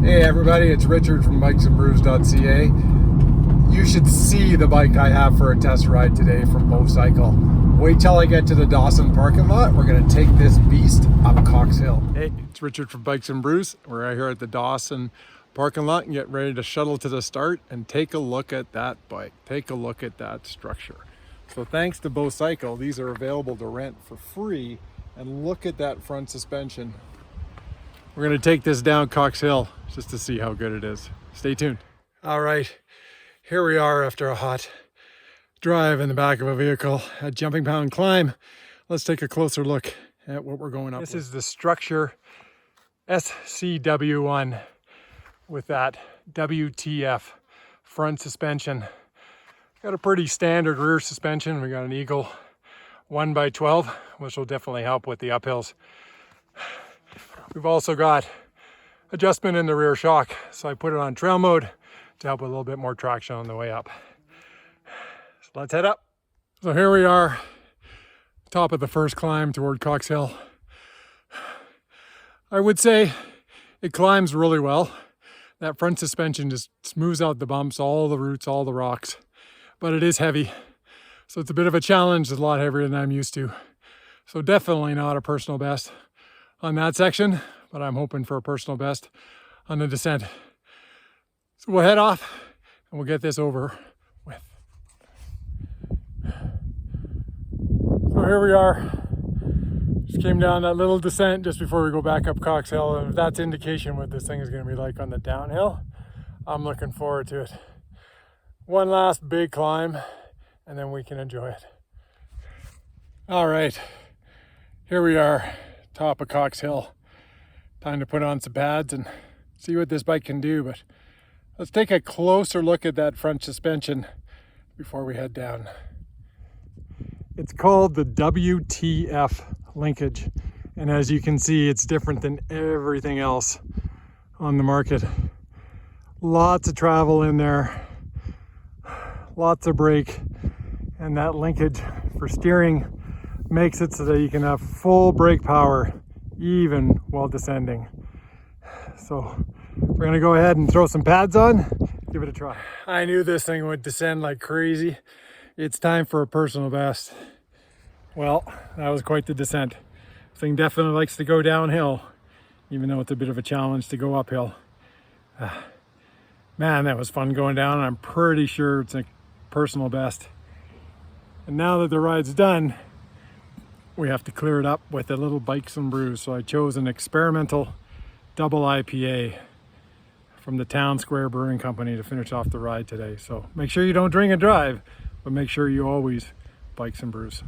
Hey everybody, it's Richard from bikesandbrews.ca. You should see the bike I have for a test ride today from Beaucycle. Wait till I get to the Dawson parking lot. We're going to take this beast up Cox Hill. Hey, it's Richard from Bikes and Brews. We're out here at the Dawson parking lot and get ready to shuttle to the start and take a look at that bike. Take a look at that structure. So thanks to Beaucycle, these are available to rent for free. And look at that front suspension. We're going to take this down Cox Hill just to see how good it is. Stay tuned. All right, here we are after a hot drive in the back of a vehicle at Jumping Pound Climb. Let's take a closer look at what we're going up with. This is the Structure SCW1 with that WTF front suspension. Got a pretty standard rear suspension. We got an Eagle 1x12, which will definitely help with the uphills. We've also got adjustment in the rear shock, so I put it on trail mode to help with a little bit more traction on the way up. So let's head up. So here we are, top of the first climb toward Cox Hill. I would say it climbs really well. That front suspension just smooths out the bumps, all the roots, all the rocks, but it is heavy. So it's a bit of a challenge. It's a lot heavier than I'm used to. So definitely not a personal best on that section, but I'm hoping for a personal best on the descent. So we'll head off and we'll get this over with. So here we are. Just came down that little descent just before we go back up Cox Hill, and if that's indication what this thing is going to be like on the downhill, I'm looking forward to it. One last big climb and then we can enjoy it. All right, here we are, top of Cox Hill. Time to put on some pads and see what this bike can do, but let's take a closer look at that front suspension before we head down. It's called the WTF linkage, and as you can see, it's different than everything else on the market. Lots of travel in there, lots of brake, and that linkage for steering makes it so that you can have full brake power even while descending. So we're gonna go ahead and throw some pads on, give it a try. I knew this thing would descend like crazy. It's time for a personal best. Well, that was quite the descent. This thing definitely likes to go downhill, even though it's a bit of a challenge to go uphill. Man, that was fun going down. I'm pretty sure it's a personal best. And now that the ride's done, we have to clear it up with a little Bikes and Brews. So I chose an experimental double IPA from the Town Square Brewing Company to finish off the ride today. So make sure you don't drink and drive, but make sure you always Bikes and Brews.